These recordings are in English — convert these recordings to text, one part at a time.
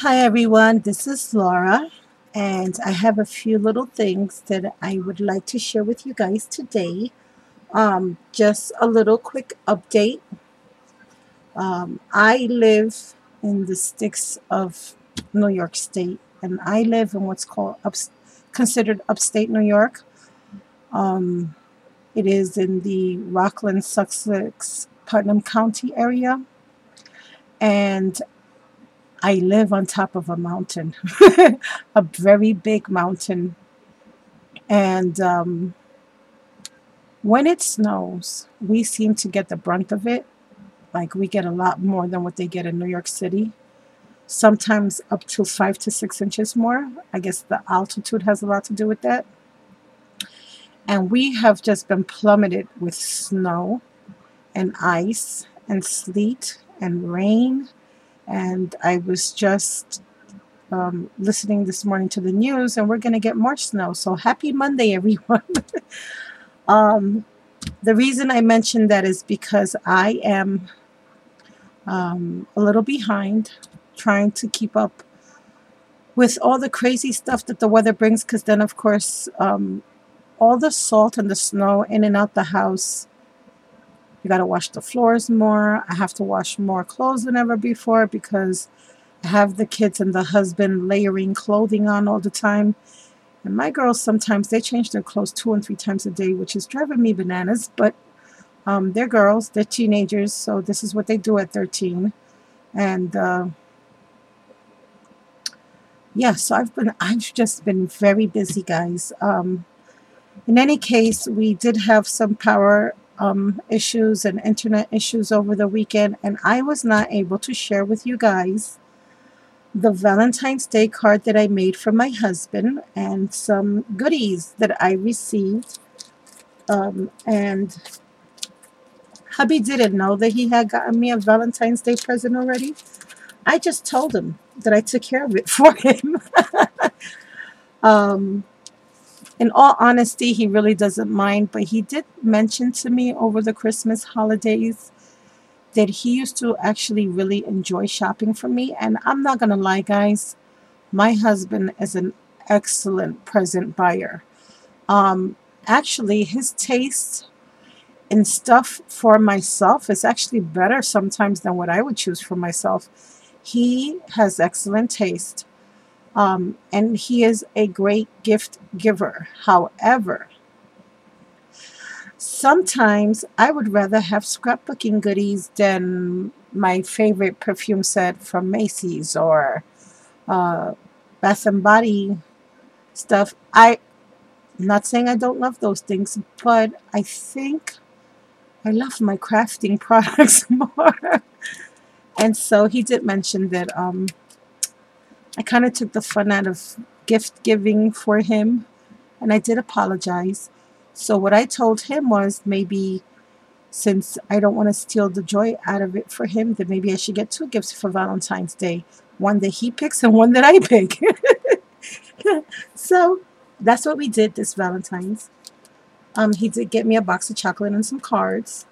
Hi everyone, this is Laura, and I have a few little things that I would like to share with you guys today. Just a little quick update. I live in the sticks of New York State, and I live in what's called considered upstate New York. Um, it is in the Rockland, Sussex, Putnam County area, and I live on top of a mountain, a very big mountain. And when it snows, we seem to get the brunt of it. Like we get a lot more than what they get in New York City. Sometimes up to 5 to 6 inches more. I guess the altitude has a lot to do with that. And we have just been plummeted with snow and ice and sleet and rain. And I was just listening this morning to the news, and we're going to get more snow. So happy Monday, everyone. um, the reason I mentioned that is because I am a little behind trying to keep up with all the crazy stuff that the weather brings. Because then, of course, all the salt and the snow in and out the house, you got to wash the floors more. I have to wash more clothes than ever before because I have the kids and the husband layering clothing on all the time. And my girls, sometimes they change their clothes 2 and 3 times a day, which is driving me bananas. But they're girls, they're teenagers, so this is what they do at 13. And yeah, so I've just been very busy, guys. In any case, we did have some power issues and internet issues over the weekend, and I was not able to share with you guys the Valentine's Day card that I made for my husband and some goodies that I received. And hubby didn't know that he had gotten me a Valentine's Day present already. I just told him that I took care of it for him. um, in all honesty, he really doesn't mind, but he did mention to me over the Christmas holidays that he used to actually really enjoy shopping for me. And I'm not going to lie, guys, my husband is an excellent present buyer. Um, Actually, his taste in stuff for myself is actually better sometimes than what I would choose for myself. He has excellent taste, and he is a great gift giver. However, sometimes I would rather have scrapbooking goodies than my favorite perfume set from Macy's or uh, Bath and Body stuff. I'm not saying I don't love those things, but I think I love my crafting products more. And so he did mention that I kind of took the fun out of gift giving for him, and I did apologize. So what I told him was maybe since I don't want to steal the joy out of it for him, that maybe I should get two gifts for Valentine's Day, one that he picks and one that I pick. So that's what we did this Valentine's. He did get me a box of chocolate and some cards.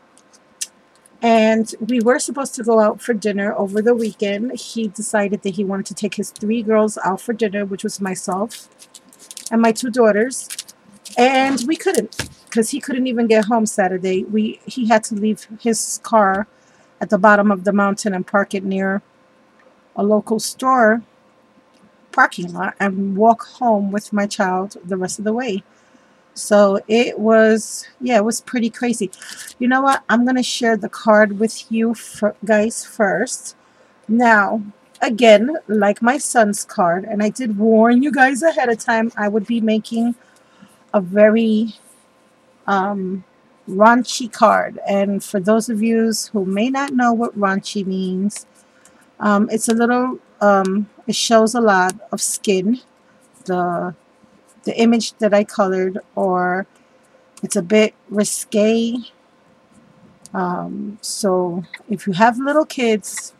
And we were supposed to go out for dinner over the weekend. He decided that he wanted to take his three girls out for dinner, which was myself and my two daughters. And we couldn't because he couldn't even get home Saturday. He had to leave his car at the bottom of the mountain and park it near a local store parking lot and walk home with my child the rest of the way. So it was, yeah, it was pretty crazy. You know what? I'm going to share the card with you guys first. Now, again, like my son's card, and I did warn you guys ahead of time, I would be making a very um, raunchy card. And for those of you who may not know what raunchy means, it's a little, it shows a lot of skin, the the image that I colored, or it's a bit risque. So if you have little kids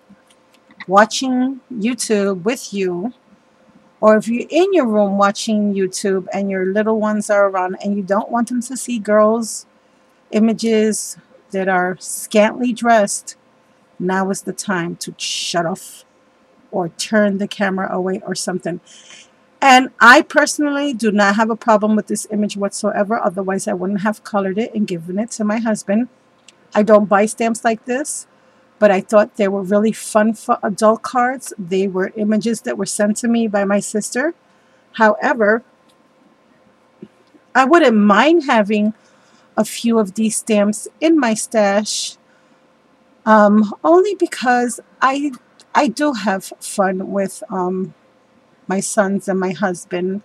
watching YouTube with you, or if you're in your room watching YouTube and your little ones are around and you don't want them to see girls' images that are scantily dressed, now is the time to shut off or turn the camera away or something. And I personally do not have a problem with this image whatsoever. Otherwise, I wouldn't have colored it and given it to my husband. I don't buy stamps like this, but I thought they were really fun for adult cards. They were images that were sent to me by my sister. However, I wouldn't mind having a few of these stamps in my stash, only because I do have fun with my sons and my husband,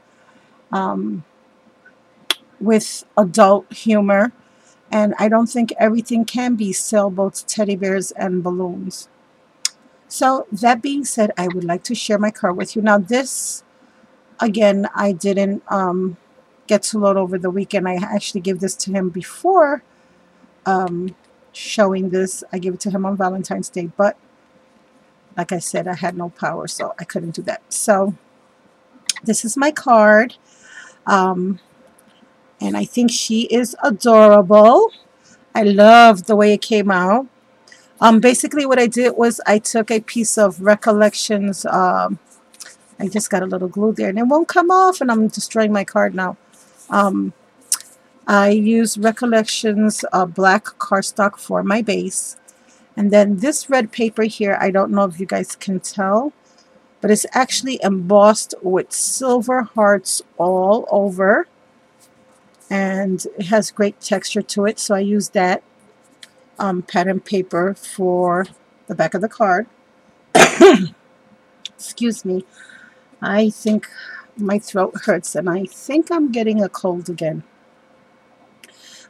um, with adult humor. And I don't think everything can be sailboats, teddy bears, and balloons. So that being said, I would like to share my card with you. Now this, again, I didn't get to load over the weekend. I actually gave this to him before showing this. I gave it to him on Valentine's Day. But like I said, I had no power, so I couldn't do that. So this is my card. And I think she is adorable. I love the way it came out. Basically what I did was I took a piece of Recollections. I just got a little glue there and it won't come off, and I'm destroying my card now. I used Recollections black cardstock for my base. And then this red paper here, I don't know if you guys can tell, but it's actually embossed with silver hearts all over. And it has great texture to it, so I used that pattern paper for the back of the card. Excuse me. I think my throat hurts, and I think I'm getting a cold again.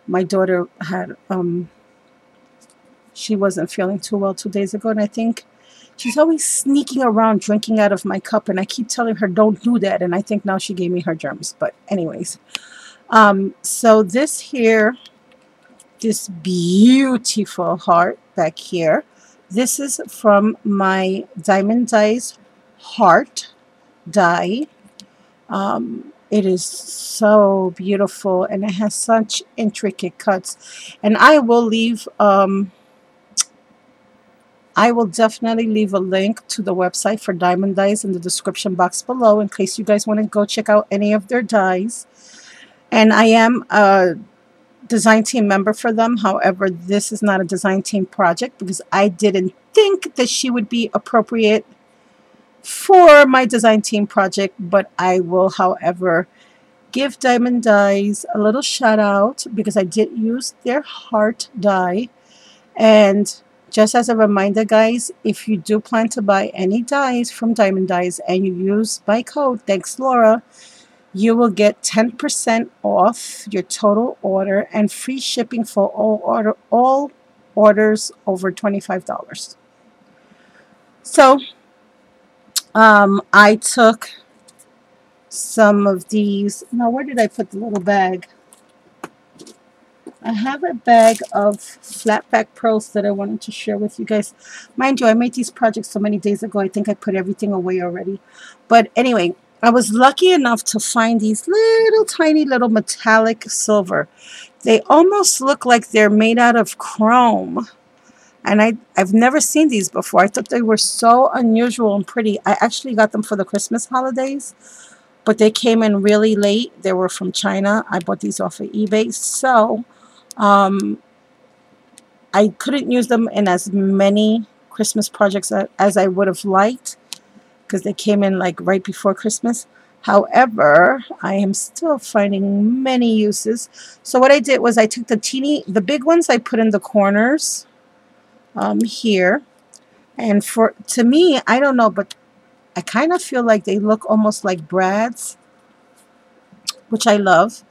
My daughter had, she wasn't feeling too well 2 days ago, and I think she's always sneaking around drinking out of my cup, and I keep telling her, don't do that, and I think now she gave me her germs. But anyways. So this here, this beautiful heart back here, this is from my Diamond Dies heart die. It is so beautiful, and it has such intricate cuts. And I will leave, I will definitely leave a link to the website for Diamond Dies in the description box below, in case you guys want to go check out any of their dies. And I am a design team member for them. However, this is not a design team project because I didn't think that she would be appropriate for my design team project. But I will, however, give Diamond Dies a little shout out because I did use their heart die. And just as a reminder, guys, if you do plan to buy any dies from Diamond Dies and you use my code, thanks Laura, you will get 10% off your total order and free shipping for all orders over $25. So I took some of these. Now, where did I put the little bag? I have a bag of flatback pearls that I wanted to share with you guys. Mind you, I made these projects so many days ago, I think I put everything away already. But anyway, I was lucky enough to find these little tiny little metallic silver. They almost look like they're made out of chrome. And I've never seen these before. I thought they were so unusual and pretty. I actually got them for the Christmas holidays, but they came in really late. They were from China. I bought these off of eBay. So I couldn't use them in as many Christmas projects as I would have liked, because they came in like right before Christmas. However, I am still finding many uses. So what I did was I took the big ones, I put in the corners here. And to me, I don't know, but I kind of feel like they look almost like brads, which I love.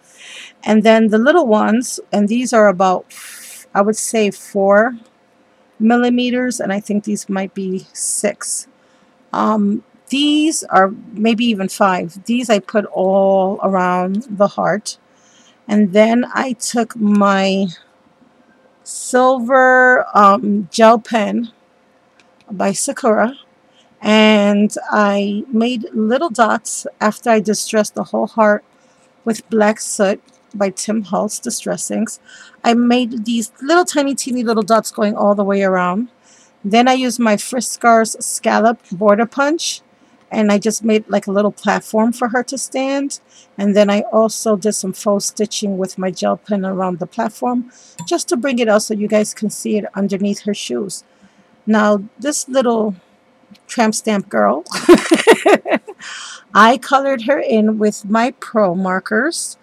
And then the little ones, and these are about, I would say 4 millimeters, and I think these might be 6. These are maybe even 5. These I put all around the heart. And then I took my silver gel pen by Sakura, and I made little dots after I distressed the whole heart with Black Soot by Tim Holtz Distressings. I made these little tiny teeny little dots going all the way around. Then I used my Friscar's scallop border punch, and I just made like a little platform for her to stand. And then I also did some faux stitching with my gel pen around the platform, just to bring it out so you guys can see it underneath her shoes. Now, this little tramp stamp girl, I colored her in with my Pro markers.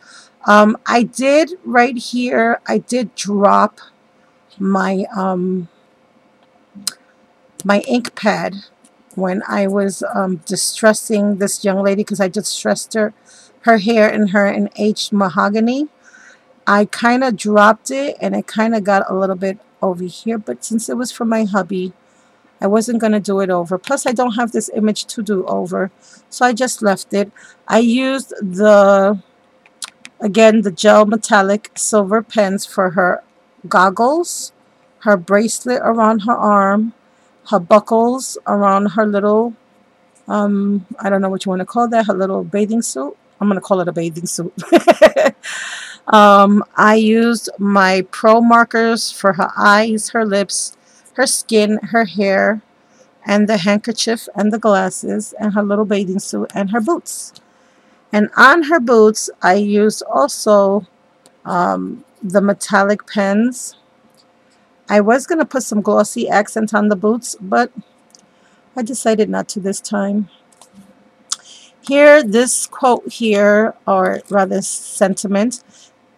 I did right here, I did drop my my ink pad when I was distressing this young lady, because I distressed her hair and her in aged mahogany. I kind of dropped it and it kind of got a little bit over here, but since it was for my hubby, I wasn't going to do it over. Plus, I don't have this image to do over, so I just left it. I used again, the gel metallic silver pens for her goggles, her bracelet around her arm, her buckles around her little, I don't know what you want to call that, her little bathing suit. I'm going to call it a bathing suit. I used my Pro markers for her eyes, her lips, her skin, her hair, and the handkerchief and the glasses and her little bathing suit and her boots. And on her boots, I used also the metallic pens. I was going to put some glossy accent on the boots, but I decided not to this time. Here, this quote here, or rather sentiment,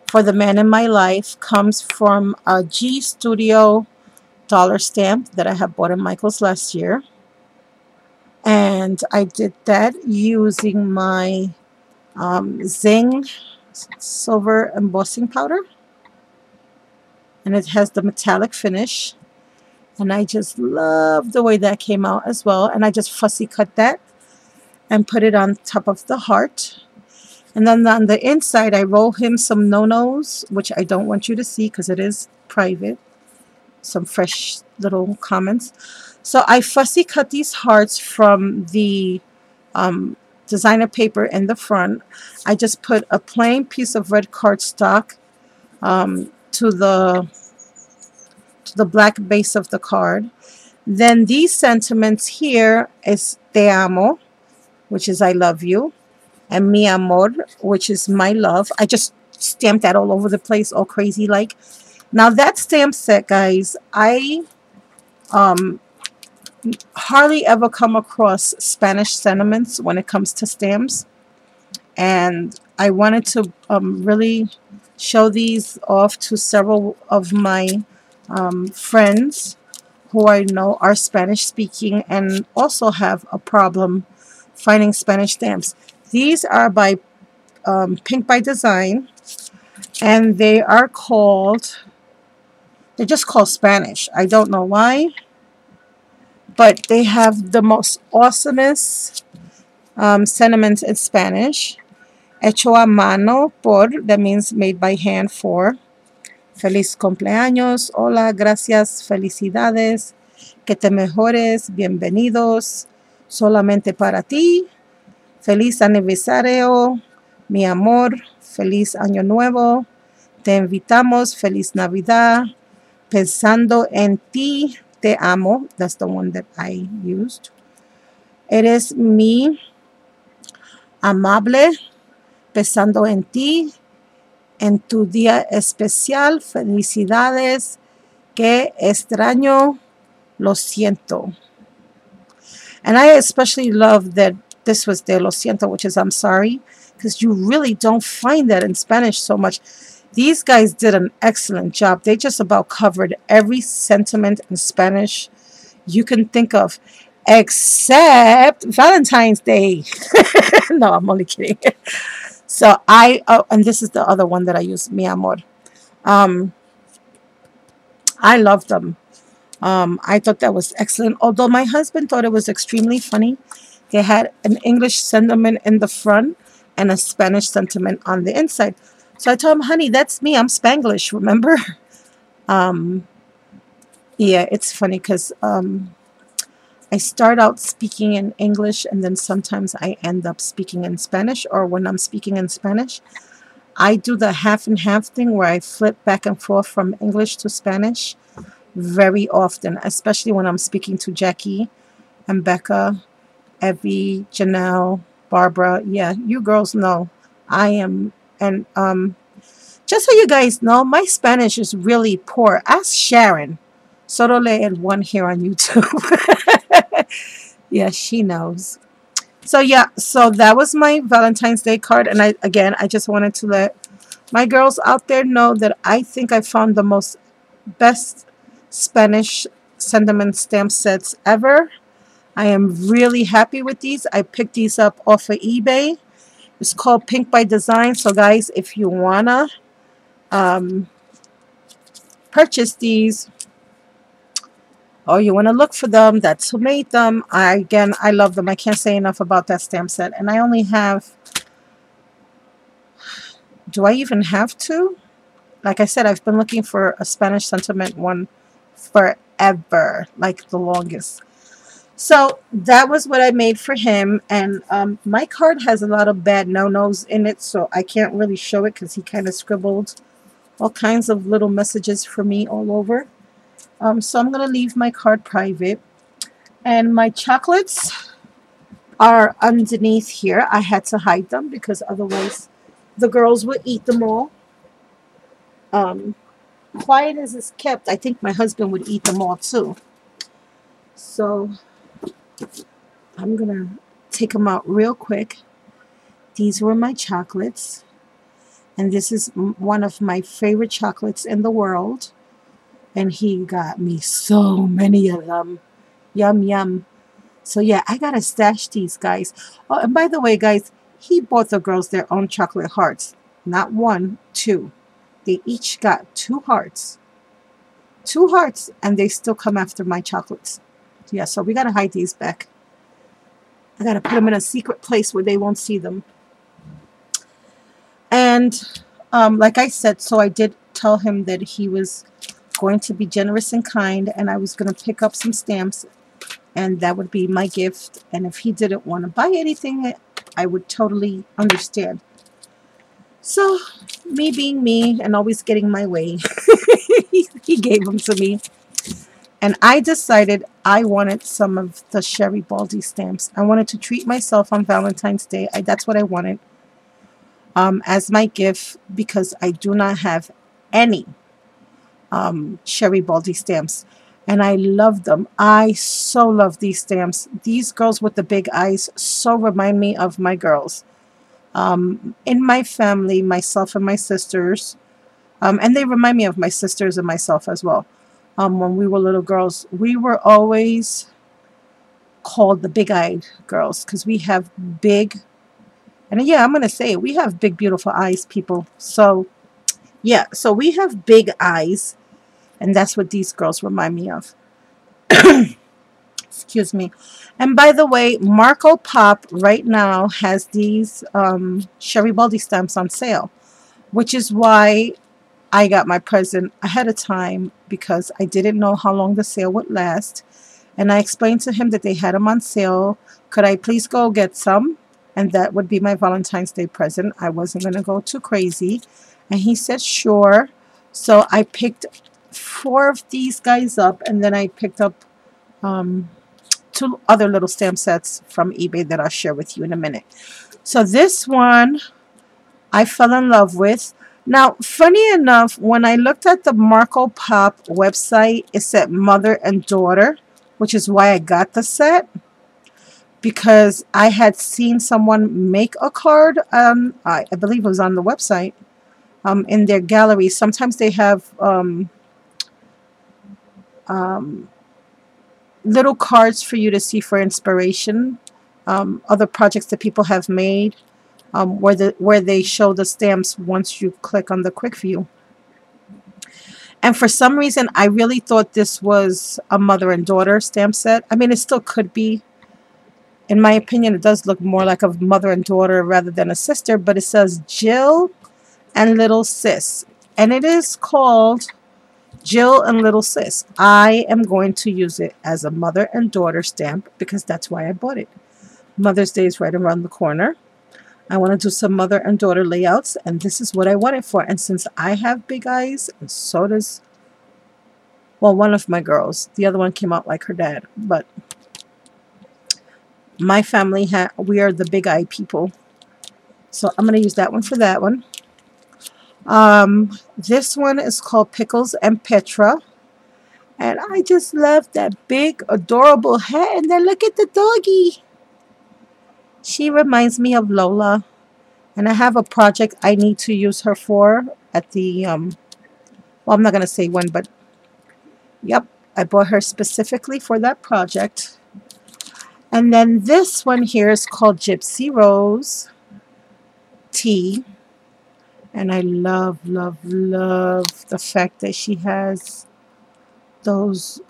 for the man in my life, comes from a G Studio dollar stamp that I have bought in Michael's last year. And I did that using my Zing silver embossing powder. And it has the metallic finish. And I just love the way that came out as well. And I just fussy cut that and put it on top of the heart. And then on the inside, I roll him some no-nos, which I don't want you to see because it is private. Some fresh little comments. So I fussy cut these hearts from the designer paper in the front. I just put a plain piece of red cardstock to the black base of the card. Then these sentiments here is te amo, which is I love you, and mi amor, which is my love. I just stamped that all over the place, all crazy like. Now that stamp set, guys, I hardly ever come across Spanish sentiments when it comes to stamps, and I wanted to really show these off to several of my friends who I know are Spanish speaking and also have a problem finding Spanish stamps. These are by Pink by Design, and they are called, they're just called Spanish. I don't know why, but they have the most awesomest sentiments in Spanish. Hecho a mano por, that means made by hand for. Feliz cumpleaños, hola, gracias, felicidades, que te mejores, bienvenidos, solamente para ti, feliz aniversario, mi amor, feliz año nuevo, te invitamos, feliz Navidad, pensando en ti, te amo. That's the one that I used. Eres mi amable, pensando en ti, en tu día especial, felicidades, que extraño, lo siento. And I especially love that this was de lo siento, which is I'm sorry, because you really don't find that in Spanish so much. These guys did an excellent job. They just about covered every sentiment in Spanish you can think of, except Valentine's Day. No, I'm only kidding. So and this is the other one that I use, mi amor. I love them. I thought that was excellent. Although my husband thought it was extremely funny. They had an English sentiment in the front and a Spanish sentiment on the inside. So I told him, honey, that's me. I'm Spanglish, remember? Yeah, it's funny because I start out speaking in English and then sometimes I end up speaking in Spanish, or when I'm speaking in Spanish, I do the half and half thing where I flip back and forth from English to Spanish. very often, especially when I'm speaking to Jackie and Becca, Evie, Janelle, Barbara. Yeah, you girls know I am. And just so you guys know, my Spanish is really poor. Ask Sharon. Sorole and one here on YouTube. Yeah, she knows. So yeah, so that was my Valentine's Day card, and I just wanted to let my girls out there know that I think I found the most best Spanish sentiment stamp sets ever. I am really happy with these. I picked these up off of eBay. It's called Pink by Design. So guys, if you wanna um, purchase these or you want to look for them, that's who made them. I love them. I can't say enough about that stamp set. And I only have, do I even have two? Like I said, I've been looking for a Spanish sentiment one forever, like the longest. So that was what I made for him. And my card has a lot of bad no-nos in it, so I can't really show it because he kind of scribbled all kinds of little messages for me all over. So I'm going to leave my card private. And my chocolates are underneath here. I had to hide them because otherwise the girls would eat them all. Quiet as it's kept, I think my husband would eat them all too. So I'm going to take them out real quick. These were my chocolates. And this is one of my favorite chocolates in the world. And he got me so many of them. Yum, yum. So yeah, I got to stash these, guys. Oh, and by the way, guys, he bought the girls their own chocolate hearts. Not one, two. They each got 2 hearts. 2 hearts, and they still come after my chocolates. Yeah, so we got to hide these back. I got to put them in a secret place where they won't see them. And like I said, so I did tell him that he was going to be generous and kind, and I was going to pick up some stamps, and that would be my gift. And if he didn't want to buy anything, I would totally understand. So, me being me and always getting my way, he gave them to me. And I decided I wanted some of the Sherry Baldy stamps. I wanted to treat myself on Valentine's Day. That's what I wanted as my gift, because I do not have any Sherry Baldy stamps. And I love them. I so love these stamps. These girls with the big eyes so remind me of my girls. In my family, myself and my sisters, and they remind me of my sisters and myself as well. When we were little girls, we were always called the big-eyed girls because we have big, and yeah, I'm going to say it, we have big, beautiful eyes, people. So, yeah, so we have big eyes, and that's what these girls remind me of. Excuse me. And by the way, Marco Pop right now has these Sherry Baldy stamps on sale, which is why I got my present ahead of time, because I didn't know how long the sale would last. And I explained to him that they had them on sale. Could I please go get some? And that would be my Valentine's Day present. I wasn't going to go too crazy. And he said, sure. So I picked 4 of these guys up, and then I picked up 2 other little stamp sets from eBay that I'll share with you in a minute. So this one I fell in love with. Now, funny enough, when I looked at the Marco Pop website, it said mother and daughter, which is why I got the set, because I had seen someone make a card, I believe it was on the website, in their gallery. Sometimes they have little cards for you to see for inspiration, other projects that people have made, where they show the stamps once you click on the quick view. And for some reason, I really thought this was a mother and daughter stamp set. I mean, it still could be. In my opinion, it does look more like a mother and daughter rather than a sister, but it says Jill and Little Sis. And it is called Jill and Little Sis. I am going to use it as a mother and daughter stamp because that's why I bought it. Mother's Day is right around the corner. I want to do some mother and daughter layouts, and this is what I want it for. And since I have big eyes, and so does Well, one of my girls. The other one came out like her dad. But my family, we are the big eye people. So I'm going to use that one for that one. This one is called Pickles and Petra. And I just love that big, adorable hat. And then look at the doggy. She reminds me of Lola. And I have a project I need to use her for at the, well, I'm not going to say when, but yep, I bought her specifically for that project. And then this one here is called Gypsy Rose Tea. And I love, love, love the fact that she has those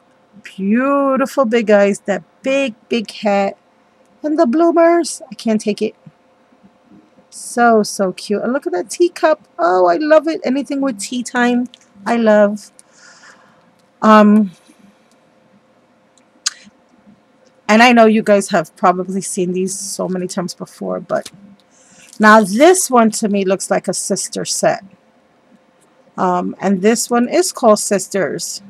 beautiful big eyes, that big, big hat, and the bloomers. I can't take it. So, so cute. And look at that teacup. Oh, I love it. Anything with tea time, I love. And I know you guys have probably seen these so many times before, but now this one to me looks like a sister set. And this one is called Sisters.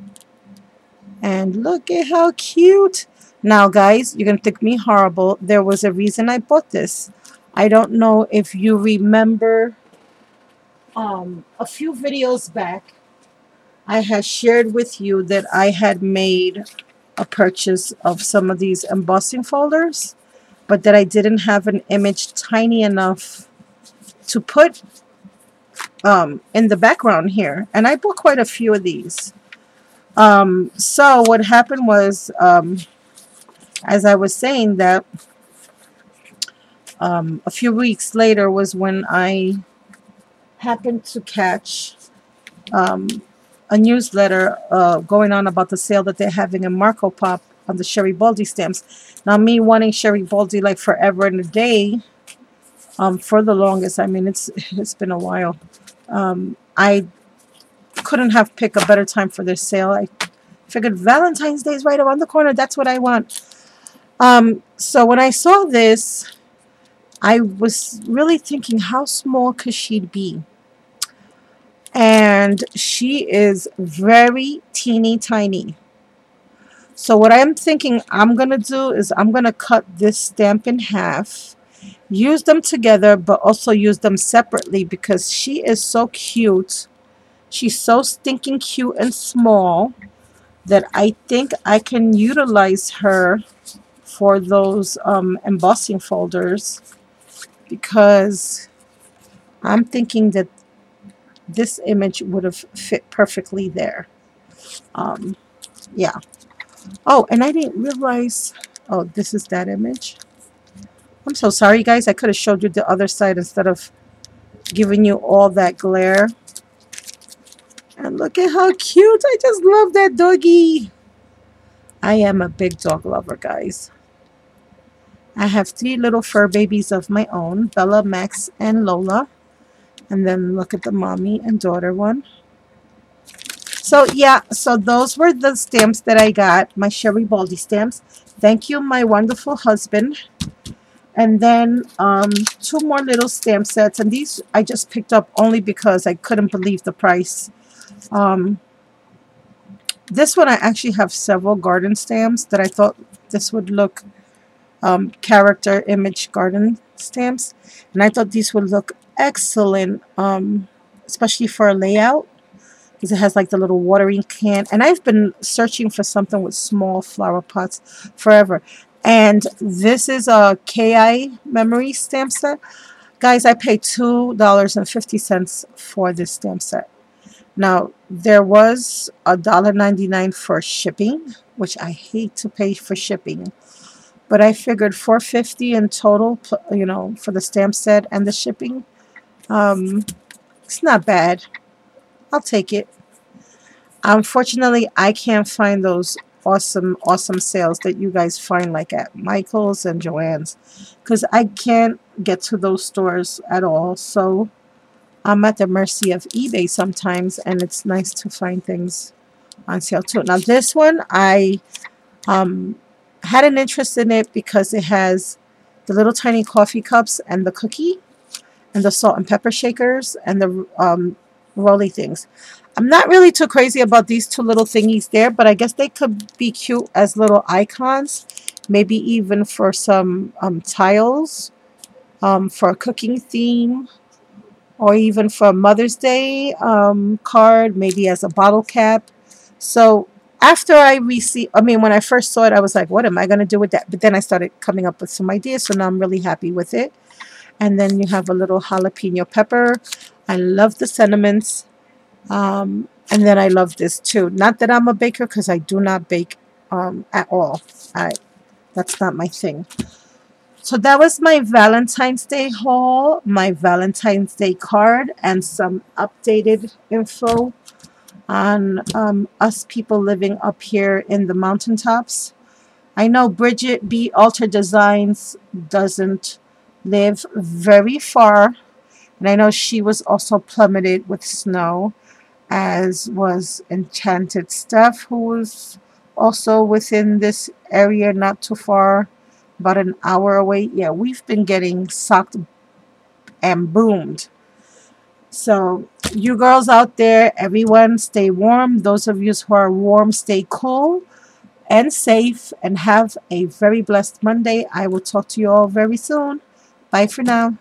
And look at how cute. Now, guys, you're going to think me horrible. There was a reason I bought this. I don't know if you remember a few videos back, I had shared with you that I had made a purchase of some of these embossing folders, but that I didn't have an image tiny enough to put in the background here. And I bought quite a few of these. So what happened was, as I was saying, that a few weeks later was when I happened to catch a newsletter going on about the sale that they're having in Marco Pop on the Sherry Baldy stamps. Now, me wanting Sherry Baldy like forever and a day, for the longest, I mean, it's been a while. I couldn't have picked a better time for this sale. I figured Valentine's Day is right around the corner. That's what I want. So when I saw this, I was really thinking, how small could she be? And she is very teeny tiny. So what I'm thinking I'm going to do is I'm going to cut this stamp in half, use them together, but also use them separately because she is so cute. She's so stinking cute and small that I think I can utilize her for those embossing folders, because I'm thinking that this image would have fit perfectly there. Yeah. Oh, and I didn't realize, oh, this is that image. I'm so sorry, guys. I could have showed you the other side instead of giving you all that glare. And look at how cute. I just love that doggy. I am a big dog lover, guys. I have 3 little fur babies of my own, Bella, Max, and Lola. And then look at the mommy and daughter one. So, yeah, so those were the stamps that I got, my Sherry Baldy stamps. Thank you, my wonderful husband. And then 2 more little stamp sets. And these I just picked up only because I couldn't believe the price. This one I actually have several garden stamps that I thought this would look character image garden stamps. And I thought these would look excellent, especially for a layout, because it has like the little watering can. And I've been searching for something with small flower pots forever. And this is a KI memory stamp set. Guys, I paid $2.50 for this stamp set. Now, there was $1.99 for shipping, which I hate to pay for shipping. But I figured $4.50 in total, you know, for the stamp set and the shipping. It's not bad. I'll take it. Unfortunately, I can't find those awesome, awesome sales that you guys find like at Michael's and Joann's, because I can't get to those stores at all. So I'm at the mercy of eBay sometimes, and it's nice to find things on sale too. Now this one, I had an interest in it because it has the little tiny coffee cups and the cookie and the salt and pepper shakers and the roly things. I'm not really too crazy about these two little thingies there, but I guess they could be cute as little icons. Maybe even for some tiles, for a cooking theme, or even for a Mother's Day card, maybe as a bottle cap. So after I received, I mean, when I first saw it, I was like, what am I going to do with that? But then I started coming up with some ideas, so now I'm really happy with it. And then you have a little jalapeno pepper. I love the sentiments. And then I love this too. Not that I'm a baker, because I do not bake at all. That's not my thing. So that was my Valentine's Day haul, my Valentine's Day card, and some updated info on us people living up here in the mountaintops. I know Bridget B. Alter Designs doesn't live very far, and I know she was also plummeted with snow, as was Enchanted Stuff, who was also within this area, not too far, about an hour away. Yeah, we've been getting socked and boomed. So, you girls out there, everyone stay warm. Those of you who are warm, stay cool and safe, and have a very blessed Monday. I will talk to you all very soon. Bye for now.